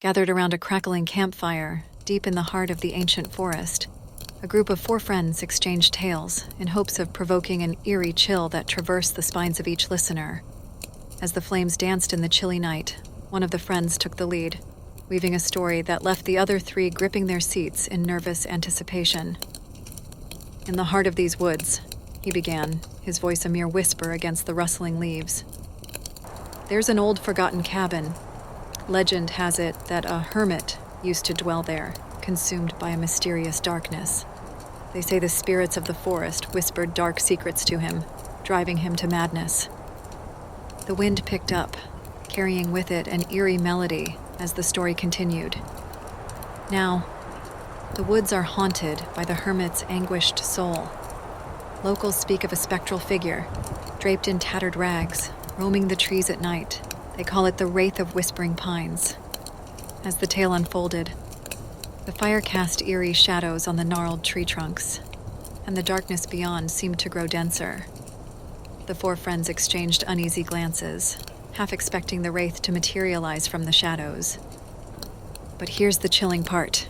Gathered around a crackling campfire, deep in the heart of the ancient forest, a group of 4 friends exchanged tales in hopes of provoking an eerie chill that traversed the spines of each listener. As the flames danced in the chilly night, one of the friends took the lead, weaving a story that left the other 3 gripping their seats in nervous anticipation. "In the heart of these woods," he began, his voice a mere whisper against the rustling leaves, "there's an old forgotten cabin. Legend has it that a hermit used to dwell there, consumed by a mysterious darkness. They say the spirits of the forest whispered dark secrets to him, driving him to madness." The wind picked up, carrying with it an eerie melody as the story continued. Now, the woods are haunted by the hermit's anguished soul. Locals speak of a spectral figure, draped in tattered rags, roaming the trees at night. They call it the Wraith of Whispering Pines. As the tale unfolded, the fire cast eerie shadows on the gnarled tree trunks, and the darkness beyond seemed to grow denser. The 4 friends exchanged uneasy glances, half expecting the Wraith to materialize from the shadows. "But here's the chilling part,"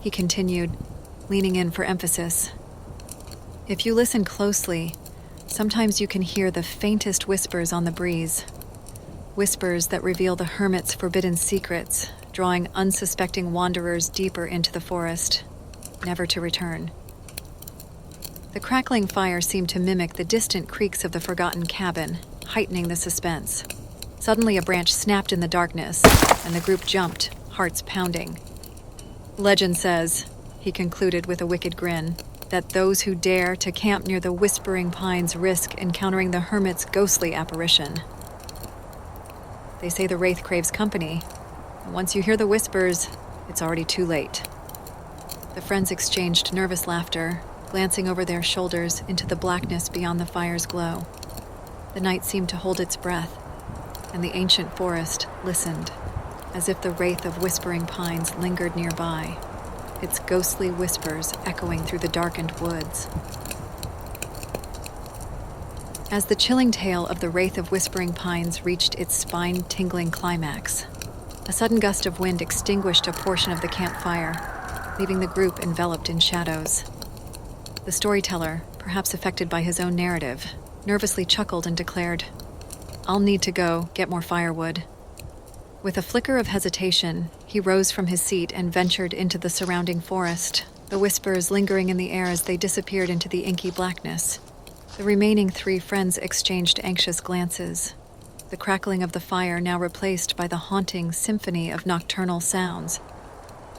he continued, leaning in for emphasis. "If you listen closely, sometimes you can hear the faintest whispers on the breeze. Whispers that reveal the hermit's forbidden secrets, drawing unsuspecting wanderers deeper into the forest, never to return." The crackling fire seemed to mimic the distant creaks of the forgotten cabin, heightening the suspense. Suddenly a branch snapped in the darkness, and the group jumped, hearts pounding. "Legend says," he concluded with a wicked grin, "that those who dare to camp near the Whispering Pines risk encountering the hermit's ghostly apparition. They say the Wraith craves company, and once you hear the whispers, it's already too late." The friends exchanged nervous laughter, glancing over their shoulders into the blackness beyond the fire's glow. The night seemed to hold its breath, and the ancient forest listened, as if the Wraith of Whispering Pines lingered nearby, its ghostly whispers echoing through the darkened woods. As the chilling tale of the Wraith of Whispering Pines reached its spine-tingling climax, a sudden gust of wind extinguished a portion of the campfire, leaving the group enveloped in shadows. The storyteller, perhaps affected by his own narrative, nervously chuckled and declared, "I'll need to go get more firewood." With a flicker of hesitation, he rose from his seat and ventured into the surrounding forest, the whispers lingering in the air as they disappeared into the inky blackness. The remaining 3 friends exchanged anxious glances, the crackling of the fire now replaced by the haunting symphony of nocturnal sounds.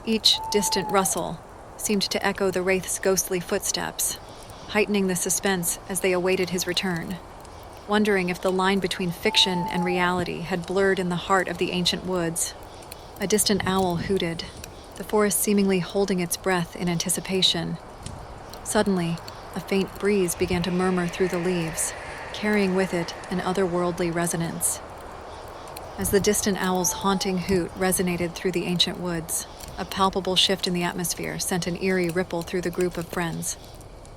Each distant rustle seemed to echo the Wraith's ghostly footsteps, heightening the suspense as they awaited his return, wondering if the line between fiction and reality had blurred in the heart of the ancient woods. A distant owl hooted, the forest seemingly holding its breath in anticipation. Suddenly, a faint breeze began to murmur through the leaves, carrying with it an otherworldly resonance. As the distant owl's haunting hoot resonated through the ancient woods, a palpable shift in the atmosphere sent an eerie ripple through the group of friends.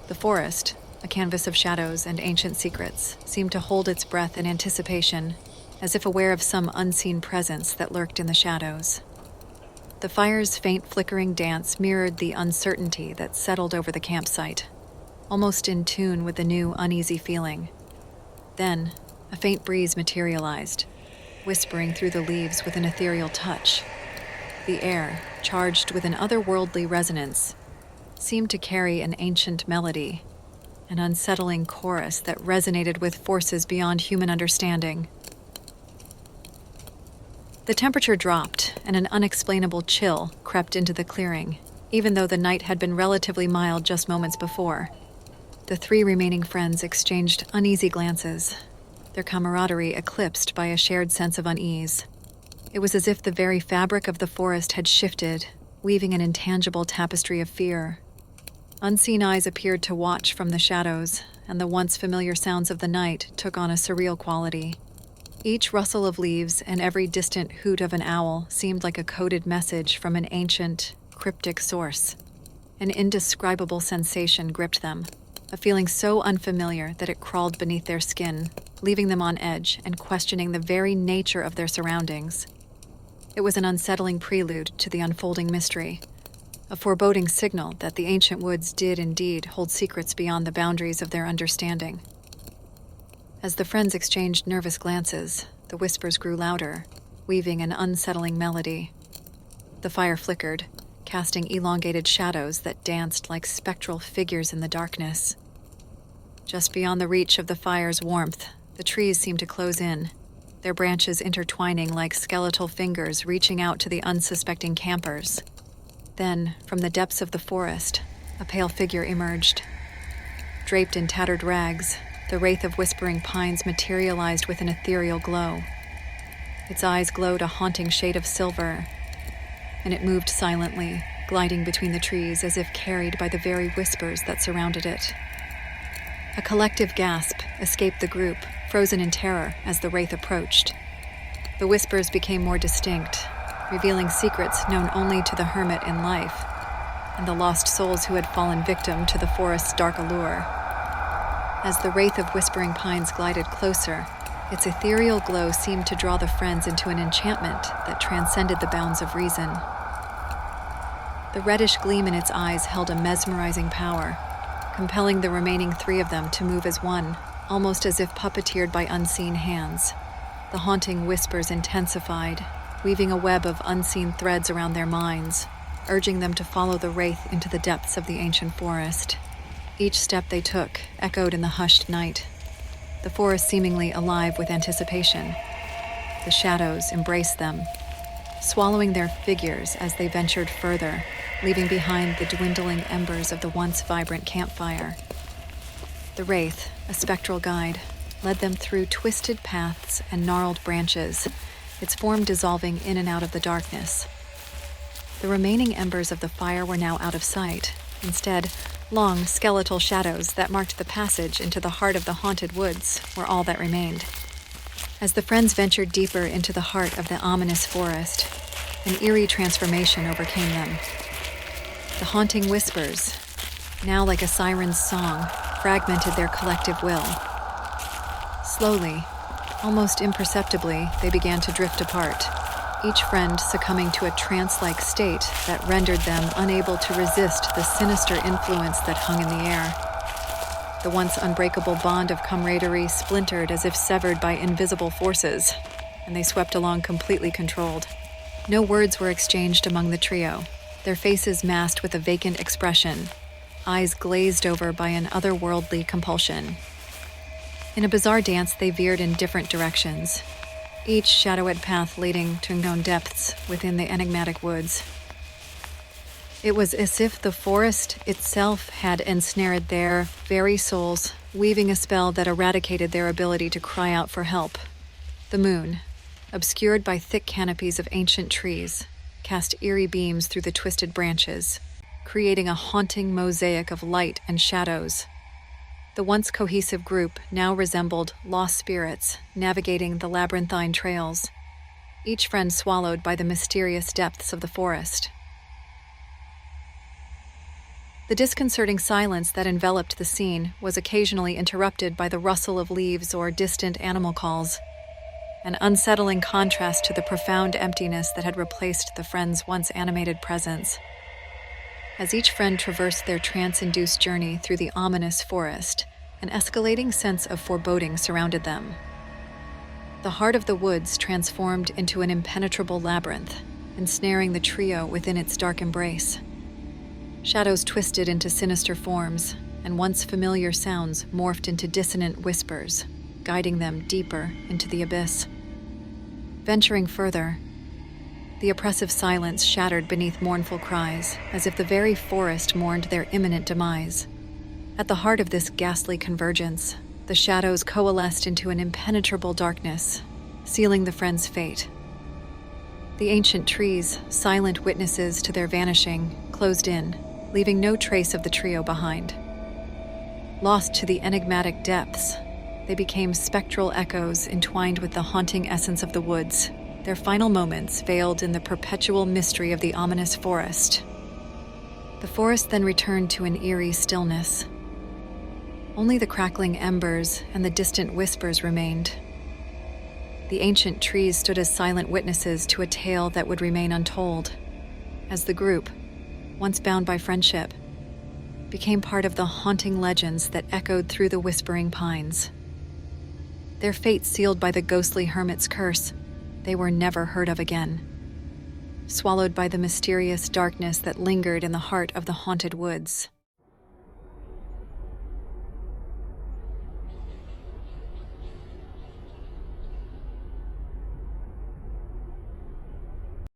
The forest, a canvas of shadows and ancient secrets, seemed to hold its breath in anticipation, as if aware of some unseen presence that lurked in the shadows. The fire's faint flickering dance mirrored the uncertainty that settled over the campsite, almost in tune with the new uneasy feeling. Then, a faint breeze materialized, whispering through the leaves with an ethereal touch. The air, charged with an otherworldly resonance, seemed to carry an ancient melody, an unsettling chorus that resonated with forces beyond human understanding. The temperature dropped, and an unexplainable chill crept into the clearing, even though the night had been relatively mild just moments before. The 3 remaining friends exchanged uneasy glances, their camaraderie eclipsed by a shared sense of unease. It was as if the very fabric of the forest had shifted, weaving an intangible tapestry of fear. Unseen eyes appeared to watch from the shadows, and the once familiar sounds of the night took on a surreal quality. Each rustle of leaves and every distant hoot of an owl seemed like a coded message from an ancient, cryptic source. An indescribable sensation gripped them, a feeling so unfamiliar that it crawled beneath their skin, leaving them on edge and questioning the very nature of their surroundings. It was an unsettling prelude to the unfolding mystery, a foreboding signal that the ancient woods did indeed hold secrets beyond the boundaries of their understanding. As the friends exchanged nervous glances, the whispers grew louder, weaving an unsettling melody. The fire flickered, casting elongated shadows that danced like spectral figures in the darkness. Just beyond the reach of the fire's warmth, the trees seemed to close in, their branches intertwining like skeletal fingers reaching out to the unsuspecting campers. Then, from the depths of the forest, a pale figure emerged. Draped in tattered rags, the Wraith of Whispering Pines materialized with an ethereal glow. Its eyes glowed a haunting shade of silver, and it moved silently, gliding between the trees as if carried by the very whispers that surrounded it. A collective gasp escaped the group, frozen in terror as the Wraith approached. The whispers became more distinct, revealing secrets known only to the hermit in life, and the lost souls who had fallen victim to the forest's dark allure. As the Wraith of Whispering Pines glided closer, its ethereal glow seemed to draw the friends into an enchantment that transcended the bounds of reason. The reddish gleam in its eyes held a mesmerizing power, compelling the remaining three of them to move as one, almost as if puppeteered by unseen hands. The haunting whispers intensified, weaving a web of unseen threads around their minds, urging them to follow the Wraith into the depths of the ancient forest. Each step they took echoed in the hushed night, the forest seemingly alive with anticipation. The shadows embraced them, swallowing their figures as they ventured further, leaving behind the dwindling embers of the once vibrant campfire. The Wraith, a spectral guide, led them through twisted paths and gnarled branches, its form dissolving in and out of the darkness. The remaining embers of the fire were now out of sight. Instead, long, skeletal shadows that marked the passage into the heart of the haunted woods were all that remained. As the friends ventured deeper into the heart of the ominous forest, an eerie transformation overcame them. The haunting whispers, now like a siren's song, fragmented their collective will. Slowly, almost imperceptibly, they began to drift apart, each friend succumbing to a trance-like state that rendered them unable to resist the sinister influence that hung in the air. The once unbreakable bond of camaraderie splintered as if severed by invisible forces, and they swept along completely controlled. No words were exchanged among the trio, their faces masked with a vacant expression, eyes glazed over by an otherworldly compulsion. In a bizarre dance, they veered in different directions, each shadowed path leading to unknown depths within the enigmatic woods. It was as if the forest itself had ensnared their very souls, weaving a spell that eradicated their ability to cry out for help. The moon, obscured by thick canopies of ancient trees, cast eerie beams through the twisted branches, creating a haunting mosaic of light and shadows. The once cohesive group now resembled lost spirits navigating the labyrinthine trails, each friend swallowed by the mysterious depths of the forest. The disconcerting silence that enveloped the scene was occasionally interrupted by the rustle of leaves or distant animal calls, an unsettling contrast to the profound emptiness that had replaced the friends' once animated presence. As each friend traversed their trance-induced journey through the ominous forest, an escalating sense of foreboding surrounded them. The heart of the woods transformed into an impenetrable labyrinth, ensnaring the trio within its dark embrace. Shadows twisted into sinister forms, and once familiar sounds morphed into dissonant whispers, guiding them deeper into the abyss. Venturing further, the oppressive silence shattered beneath mournful cries, as if the very forest mourned their imminent demise. At the heart of this ghastly convergence, the shadows coalesced into an impenetrable darkness, sealing the friends' fate. The ancient trees, silent witnesses to their vanishing, closed in, leaving no trace of the trio behind. Lost to the enigmatic depths, they became spectral echoes entwined with the haunting essence of the woods, their final moments veiled in the perpetual mystery of the ominous forest. The forest then returned to an eerie stillness. Only the crackling embers and the distant whispers remained. The ancient trees stood as silent witnesses to a tale that would remain untold, as the group, once bound by friendship, became part of the haunting legends that echoed through the whispering pines. Their fate sealed by the ghostly hermit's curse, they were never heard of again, swallowed by the mysterious darkness that lingered in the heart of the haunted woods.